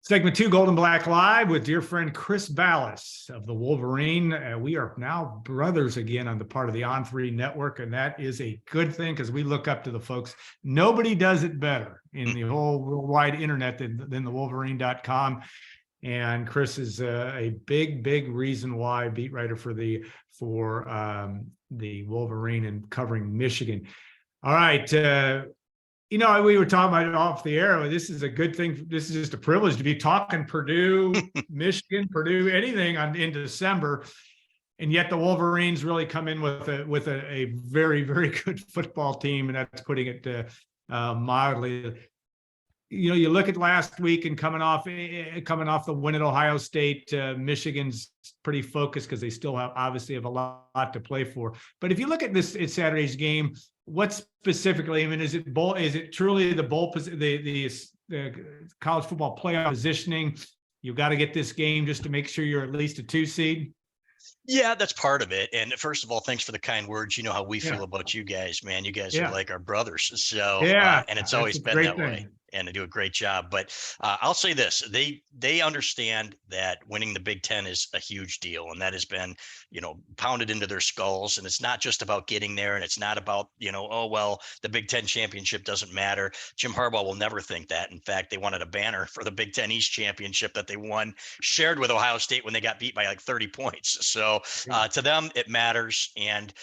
Segment 2, Golden Black Live with dear friend Chris Balas of the Wolverine. We are now brothers again on the part of the On3 network, and that is a good thing because we look up to the folks. Nobody does it better in the whole worldwide internet than the Wolverine.com. And Chris is a big reason why beat writer for the Wolverine and covering Michigan. All right. We were talking about it off the air. This is a good thing. This is just a privilege to be talking Purdue, Michigan, Purdue, anything in December. And yet the Wolverines really come in with a very, very good football team. And that's putting it mildly. You look at last week and coming off the win at Ohio State, Michigan's pretty focused because they still obviously have a lot to play for. But if you look at it's Saturday's game, what specifically? I mean, is it truly the college football playoff positioning? You've got to get this game just to make sure you're at least a 2 seed. Yeah, that's part of it. And first of all, thanks for the kind words. You know how we feel about you guys, man. You guys are like our brothers. So, and it's always been that way. And they do a great job. But I'll say this, they understand that winning the Big Ten is a huge deal. And that has been, pounded into their skulls. And it's not just about getting there. And it's not about, the Big Ten championship doesn't matter. Jim Harbaugh will never think that. In fact, they wanted a banner for the Big Ten East championship that they won, shared with Ohio State when they got beat by like 30 points. So to them, it matters. And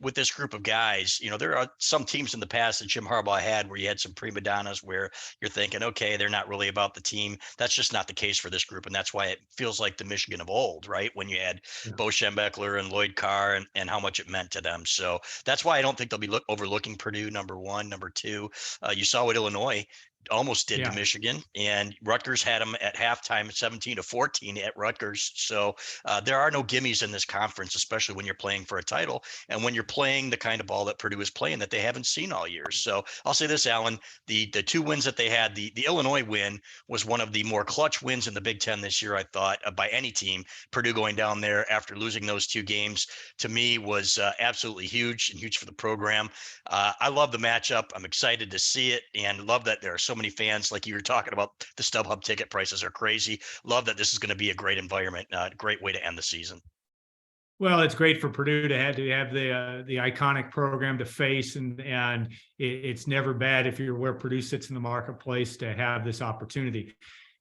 with this group of guys, there are some teams in the past that Jim Harbaugh had where you had some prima donnas where you're thinking, okay, they're not really about the team. That's just not the case for this group. And that's why it feels like the Michigan of old, right? When you had Bo Schembechler and Lloyd Carr and how much it meant to them. So that's why I don't think they'll be overlooking Purdue, number one. Number two, you saw what Illinois almost did to Michigan, and Rutgers had them at halftime 17-14 at Rutgers. So there are no gimmies in this conference, especially when you're playing for a title and when you're playing the kind of ball that Purdue is playing that they haven't seen all year. So I'll say this, Alan, the 2 wins that they had, the Illinois win was one of the more clutch wins in the Big Ten this year, I thought, by any team. Purdue going down there after losing those 2 games, to me, was absolutely huge and huge for the program. I love the matchup. I'm excited to see it and love that there are so many fans. Like you were talking about, the StubHub ticket prices are crazy. Love that this is going to be a great environment, great way to end the season. Well, it's great for Purdue to have the iconic program to face, and it's never bad if you're where Purdue sits in the marketplace to have this opportunity.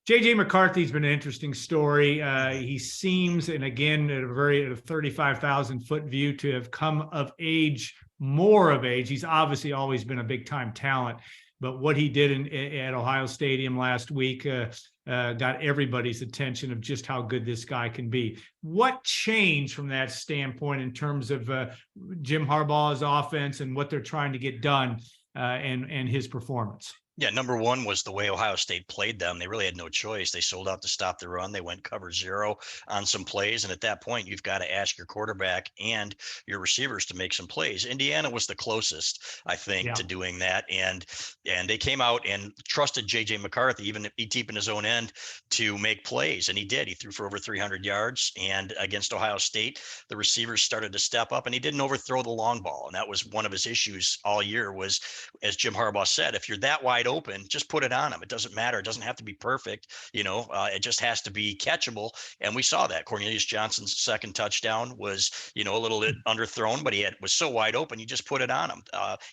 JJ McCarthy's been an interesting story. He seems, and again, at a 35,000 foot view, to have come more of age. He's obviously always been a big time talent. But what he did at Ohio Stadium last week got everybody's attention of just how good this guy can be. What changed from that standpoint in terms of Jim Harbaugh's offense and what they're trying to get done and his performance? Yeah, number one was the way Ohio State played them. They really had no choice. They sold out to stop the run. They went cover 0 on some plays. And at that point, you've got to ask your quarterback and your receivers to make some plays. Indiana was the closest, I think, to doing that. And they came out and trusted J.J. McCarthy, even deep in his own end, to make plays. And he did. He threw for over 300 yards. And against Ohio State, the receivers started to step up, and he didn't overthrow the long ball. And that was one of his issues all year was, as Jim Harbaugh said, if you're that wide open, just put it on him. It doesn't matter. It doesn't have to be perfect. It just has to be catchable. And we saw that. Cornelius Johnson's second touchdown was, a little bit underthrown, but was so wide open. You just put it on him.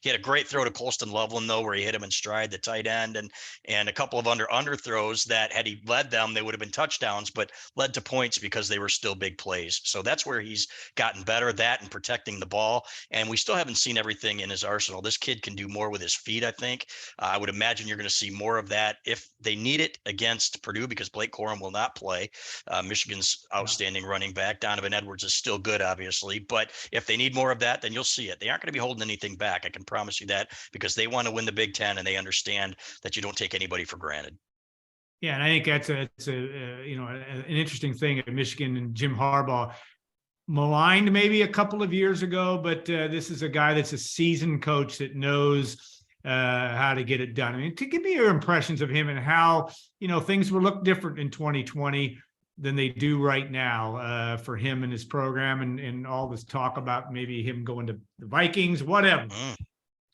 He had a great throw to Colston Loveland, though, where he hit him in stride, the tight end, and a couple of underthrows that had he led them, they would have been touchdowns, but led to points because they were still big plays. So that's where he's gotten better, that and protecting the ball. And we still haven't seen everything in his arsenal. This kid can do more with his feet, I think. I would imagine you're going to see more of that if they need it against Purdue, because Blake Corum will not play. Michigan's outstanding running back. Donovan Edwards is still good, obviously, but if they need more of that, then you'll see it. They aren't going to be holding anything back. I can promise you that, because they want to win the Big Ten and they understand that you don't take anybody for granted. Yeah, and I think that's an interesting thing at Michigan, and Jim Harbaugh maligned maybe a couple of years ago, but this is a guy that's a seasoned coach that knows how to get it done. I mean, to give me your impressions of him and how, things will look different in 2020 than they do right now for him and his program, and all this talk about maybe him going to the Vikings, whatever.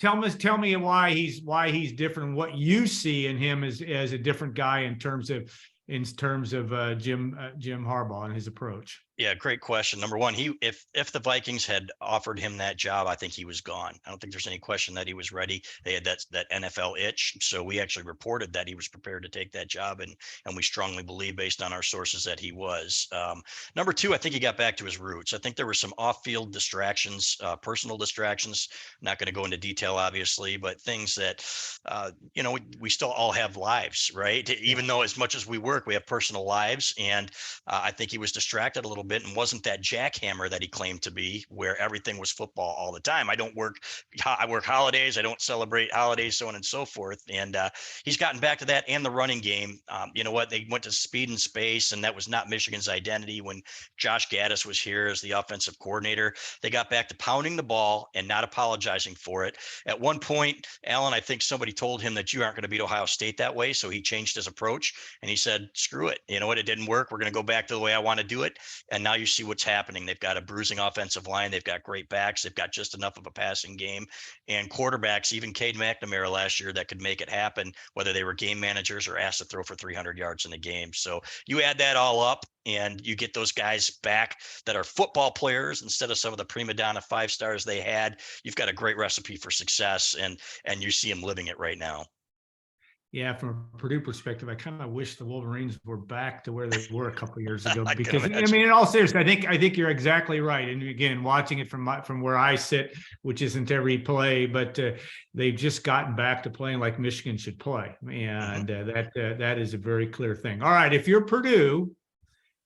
tell me why he's different. What you see in him as a different guy in terms of Jim Harbaugh and his approach. Yeah, great question. Number one, if the Vikings had offered him that job, I think he was gone. I don't think there's any question that he was ready. They had that NFL itch, so we actually reported that he was prepared to take that job, and we strongly believe, based on our sources, that he was. Number two, I think he got back to his roots. I think there were some off-field distractions, personal distractions. Not going to go into detail, obviously, but things that we still all have lives, right? Even though as much as we work, we have personal lives, and I think he was distracted a little bit and wasn't that jackhammer that he claimed to be, where everything was football all the time. I work holidays. I don't celebrate holidays, so on and so forth. And he's gotten back to that, and the running game. You know what? They went to speed and space, and that was not Michigan's identity when Josh Gaddis was here as the offensive coordinator. They got back to pounding the ball and not apologizing for it. At one point, Alan, I think somebody told him that you aren't going to beat Ohio State that way, so he changed his approach, and he said, screw it. You know what? It didn't work. We're going to go back to the way I want to do it. And now you see what's happening. They've got a bruising offensive line. They've got great backs. They've got just enough of a passing game, and quarterbacks, even Cade McNamara last year, that could make it happen, whether they were game managers or asked to throw for 300 yards in a game. So you add that all up, and you get those guys back that are football players instead of some of the prima donna 5 stars they had. You've got a great recipe for success, and you see them living it right now. Yeah, from a Purdue perspective, I kind of wish the Wolverines were back to where they were a couple of years ago. Because I mean, in all seriousness, I think you're exactly right. And again, watching it from where I sit, which isn't every play, but they've just gotten back to playing like Michigan should play, and that is a very clear thing. All right, if you're Purdue,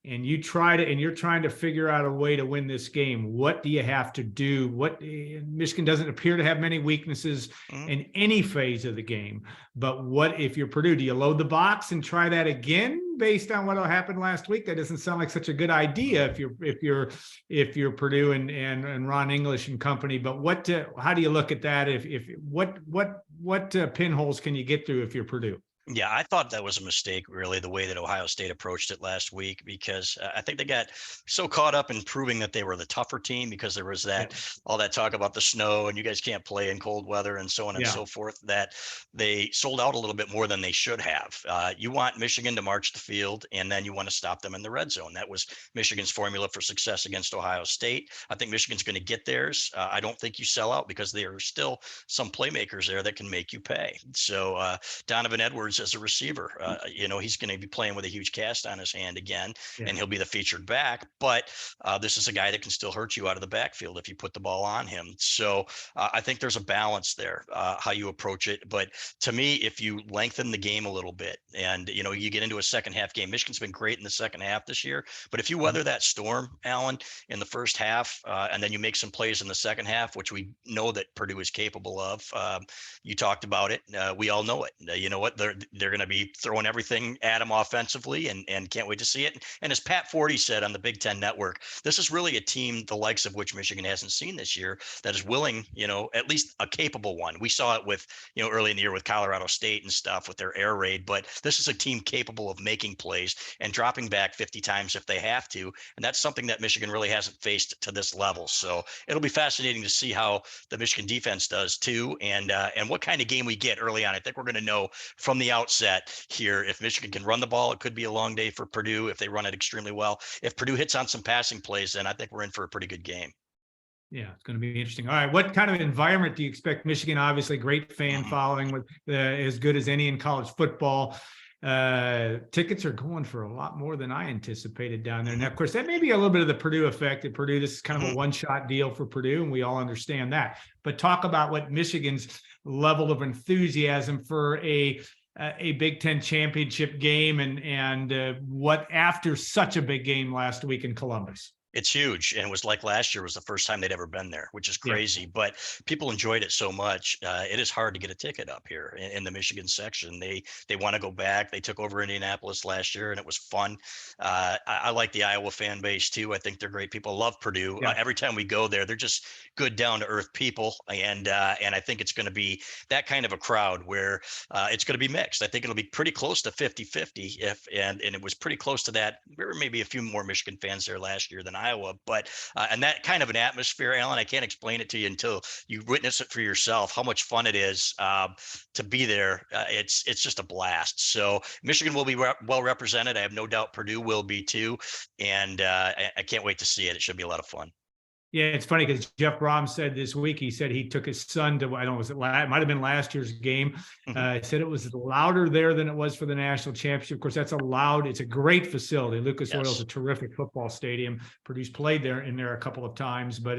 and you're trying to figure out a way to win this game, what do you have to do? Michigan doesn't appear to have many weaknesses in any phase of the game, but what if you're Purdue? Do you load the box and try that again based on what happened last week? That doesn't sound like such a good idea if you're Purdue and Ron English and company. But how do you look at that? What pinholes can you get through if you're Purdue? Yeah, I thought that was a mistake, really, the way that Ohio State approached it last week, because I think they got so caught up in proving that they were the tougher team, because there was all that talk about the snow and you guys can't play in cold weather and so on and so forth, that they sold out a little bit more than they should have. You want Michigan to march the field, and then you want to stop them in the red zone. That was Michigan's formula for success against Ohio State. I think Michigan's going to get theirs. I don't think you sell out, because there are still some playmakers there that can make you pay. So Donovan Edwards, as a receiver, he's going to be playing with a huge cast on his hand again, and he'll be the featured back. But this is a guy that can still hurt you out of the backfield if you put the ball on him. So I think there's a balance there, how you approach it. But to me, if you lengthen the game a little bit, and you get into a second half game, Michigan's been great in the second half this year. But if you weather that storm, Alan, in the first half, and then you make some plays in the second half, which we know that Purdue is capable of, you talked about it. We all know it. You know what? They're going to be throwing everything at them offensively, and can't wait to see it. And as Pat Forty said on the Big Ten Network, this is really a team the likes of which Michigan hasn't seen this year, that is willing, at least a capable one. We saw it with, early in the year with Colorado State and stuff with their air raid, but this is a team capable of making plays and dropping back 50 times if they have to. And that's something that Michigan really hasn't faced to this level. So it'll be fascinating to see how the Michigan defense does too, and what kind of game we get early on. I think we're going to know from the outset here. If Michigan can run the ball, it could be a long day for Purdue if they run it extremely well. If Purdue hits on some passing plays, then I think we're in for a pretty good game. Yeah, it's going to be interesting. All right, what kind of environment do you expect? Michigan, obviously, great fan following, with as good as any in college football. Tickets are going for a lot more than I anticipated down there. And of course, that may be a little bit of the Purdue effect. At Purdue, this is kind of a one-shot deal for Purdue, and we all understand that. But talk about what Michigan's level of enthusiasm for a Big Ten championship game, and what after such a big game last week in Columbus. It's huge, and it was like last year was the first time they'd ever been there, which is crazy. Yeah. But people enjoyed it so much. It is hard to get a ticket up here in the Michigan section. They want to go back. They took over Indianapolis last year, and it was fun. I like the Iowa fan base too. I think they're great people. Love Purdue. Yeah. Every time we go there, they're just good, down to earth people, and I think it's going to be that kind of a crowd where it's going to be mixed. I think it'll be pretty close to 50-50. And it was pretty close to that. There were maybe a few more Michigan fans there last year than Iowa. But and that kind of an atmosphere, Alan, I can't explain it to you until you witness it for yourself, how much fun it is to be there. It's just a blast. So Michigan will be well represented. I have no doubt Purdue will be too. And I can't wait to see it. It should be a lot of fun. Yeah, it's funny because Jeff Brom said this week, he said he took his son to, I don't know, it might have been last year's game. He said it was louder there than it was for the national championship. Of course, it's a great facility. Lucas Oil is a terrific football stadium. Purdue's played there a couple of times, but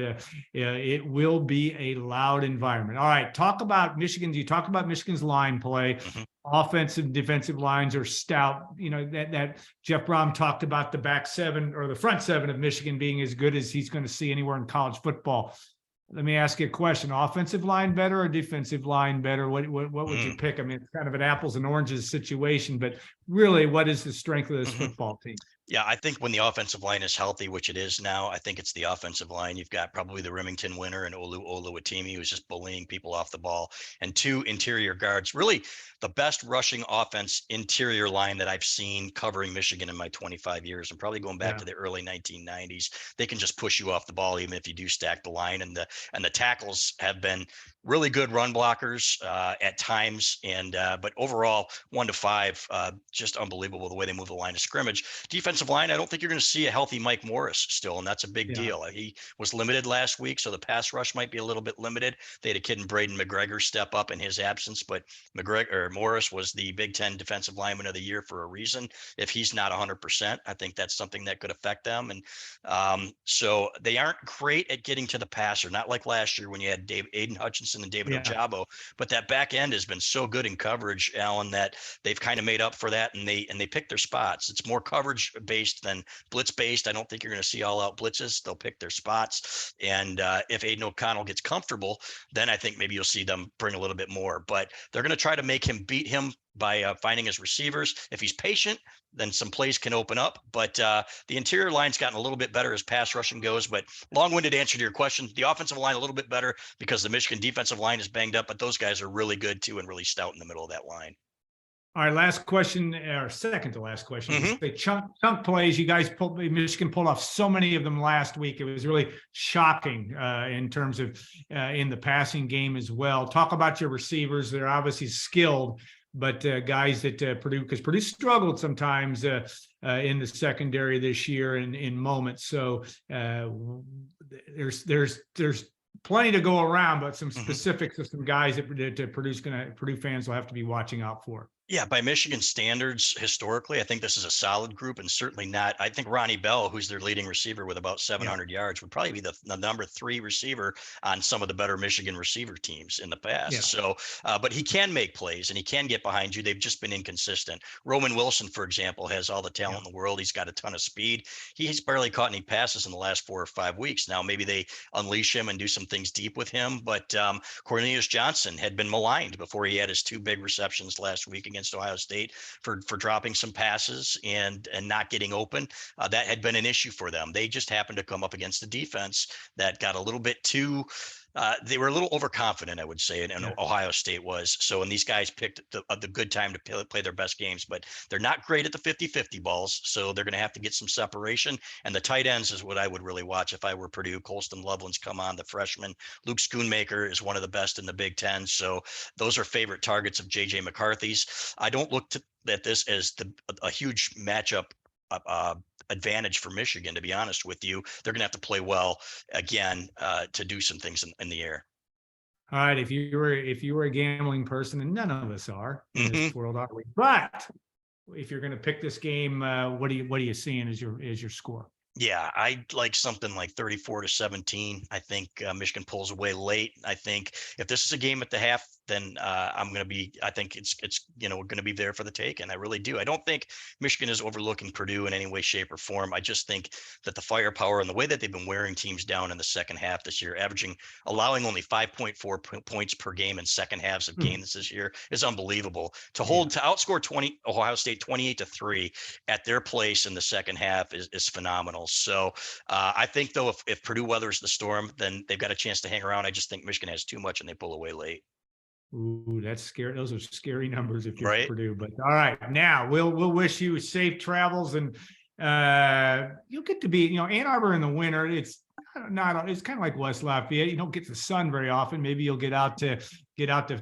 it will be a loud environment. All right, talk about Michigan. You talked about Michigan's line play. Offensive, defensive lines are stout. You know, that Jeff Brom talked about the back seven or the front seven of Michigan being as good as he's going to see anywhere in college football. Let me ask you a question. Offensive line better or defensive line better? What would you pick? I mean, it's kind of an apples and oranges situation, but really, what is the strength of this football team? Yeah, I think when the offensive line is healthy, which it is now, I think it's the offensive line. You've got probably the Remington winner and Olu Oluwatimi, who's just bullying people off the ball, and two interior guards. Really, the best rushing offense interior line that I've seen covering Michigan in my 25 years, and probably going back to the early 1990s. They can just push you off the ball even if you do stack the line, and the tackles have been really good run blockers at times, and but overall 1 to 5, just unbelievable the way they move the line of scrimmage. Defensive line, I don't think you're going to see a healthy Mike Morris still, and that's a big deal. He was limited last week, so the pass rush might be a little bit limited. They had a kid in Braden McGregor step up in his absence, but Morris was the Big Ten Defensive Lineman of the Year for a reason. If he's not 100%, I think that's something that could affect them. And so they aren't great at getting to the passer, not like last year when you had Aiden Hutchinson and David Ojabo, but that back end has been so good in coverage, Alan, that they've kind of made up for that, and they pick their spots. It's more coverage based than blitz based. I don't think you're going to see all out blitzes. They'll pick their spots. And if Aiden O'Connell gets comfortable, then I think maybe you'll see them bring a little bit more, but they're going to try to make him beat him by finding his receivers. If he's patient, then some plays can open up. But the interior line's gotten a little bit better as pass rushing goes. But long-winded answer to your question, the offensive line a little bit better because the Michigan defensive line is banged up, but those guys are really good too and really stout in the middle of that line. All right, last question, or second to last question. The chunk plays, Michigan pulled off so many of them last week. It was really shocking in terms of in the passing game as well. Talk about your receivers. They're obviously skilled, but guys that Purdue, because Purdue struggled sometimes in the secondary this year in moments. So there's plenty to go around, but some specifics of some guys that Purdue fans will have to be watching out for. Yeah, by Michigan standards, historically, I think this is a solid group, and certainly not. I think Ronnie Bell, who's their leading receiver with about 700 yards, would probably be the number 3 receiver on some of the better Michigan receiver teams in the past. So, but he can make plays and he can get behind you. They've just been inconsistent. Roman Wilson, for example, has all the talent in the world. He's got a ton of speed. He's barely caught any passes in the last 4 or 5 weeks. Now, maybe they unleash him and do some things deep with him, but Cornelius Johnson had been maligned before he had his 2 big receptions last week against Ohio State for dropping some passes and not getting open. That had been an issue for them. They just happened to come up against a defense that got a little bit too they were a little overconfident, I would say, and Ohio State was. So, and these guys picked the good time to play their best games, but they're not great at the 50-50 balls. So they're going to have to get some separation. And the tight ends is what I would really watch if I were Purdue. Colston Loveland's come on, the freshman. Luke Schoonmaker is one of the best in the Big Ten. So those are favorite targets of JJ McCarthy's. I don't look at this as a huge matchup advantage for Michigan, to be honest with you. They're going to have to play well again to do some things in the air. All right, if you were a gambling person, and none of us are in this world, are we? But if you're going to pick this game, what are you seeing as your score? Yeah, I'd like something like 34-17. I think Michigan pulls away late. I think if this is a game at the half, then I think it's going to be there for the taking. I really do. I don't think Michigan is overlooking Purdue in any way, shape, or form. I just think that the firepower and the way that they've been wearing teams down in the second half this year, allowing only 5.4 points per game in second halves of games this year is unbelievable. To outscore Ohio State 28-3 at their place in the second half is phenomenal. So I think though, if Purdue weathers the storm, then they've got a chance to hang around. I just think Michigan has too much and they pull away late. Ooh, that's scary. Those are scary numbers if you're Purdue. But all right, now we'll wish you safe travels and You'll get to be, Ann Arbor in the winter. It's kind of like West Lafayette. You don't get the sun very often. Maybe you'll get out to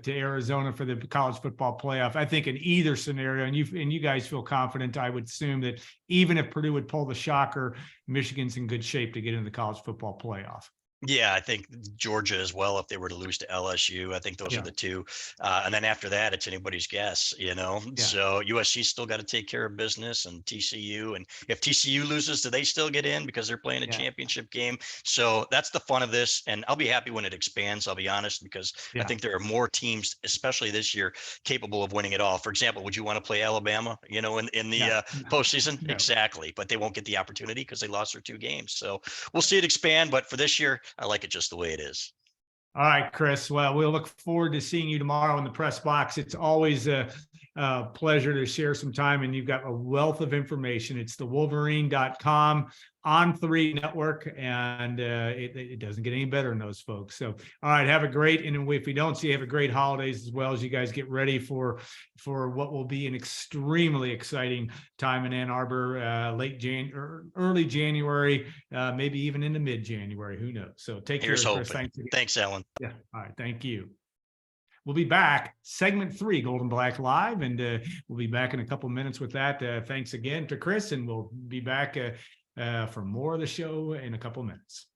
Arizona for the college football playoff. I think in either scenario, and you guys feel confident, I would assume that even if Purdue would pull the shocker, Michigan's in good shape to get into the college football playoff. Yeah, I think Georgia as well, if they were to lose to LSU. I think those are the two. And then after that, it's anybody's guess, So USC's still got to take care of business, and TCU. And if TCU loses, do they still get in because they're playing a championship game? So that's the fun of this. And I'll be happy when it expands, I'll be honest, because I think there are more teams, especially this year, capable of winning it all. For example, would you want to play Alabama, in the postseason? No. Exactly. But they won't get the opportunity because they lost their 2 games. So we'll see it expand. But for this year, I like it just the way it is. All right, Chris. Well, we'll look forward to seeing you tomorrow in the press box. It's always a pleasure to share some time, and you've got a wealth of information. It's the Wolverine.com On3 network, and it doesn't get any better than those folks. So, all right, have a great, and if we don't see you, have a great holidays as well as you guys get ready for what will be an extremely exciting time in Ann Arbor, early January, maybe even into mid-January. Who knows? So take care, Chris. Thanks, Alan. Yeah. All right. Thank you. We'll be back, segment 3, Golden Black Live, and we'll be back in a couple minutes with that. Thanks again to Chris, and we'll be back for more of the show in a couple minutes.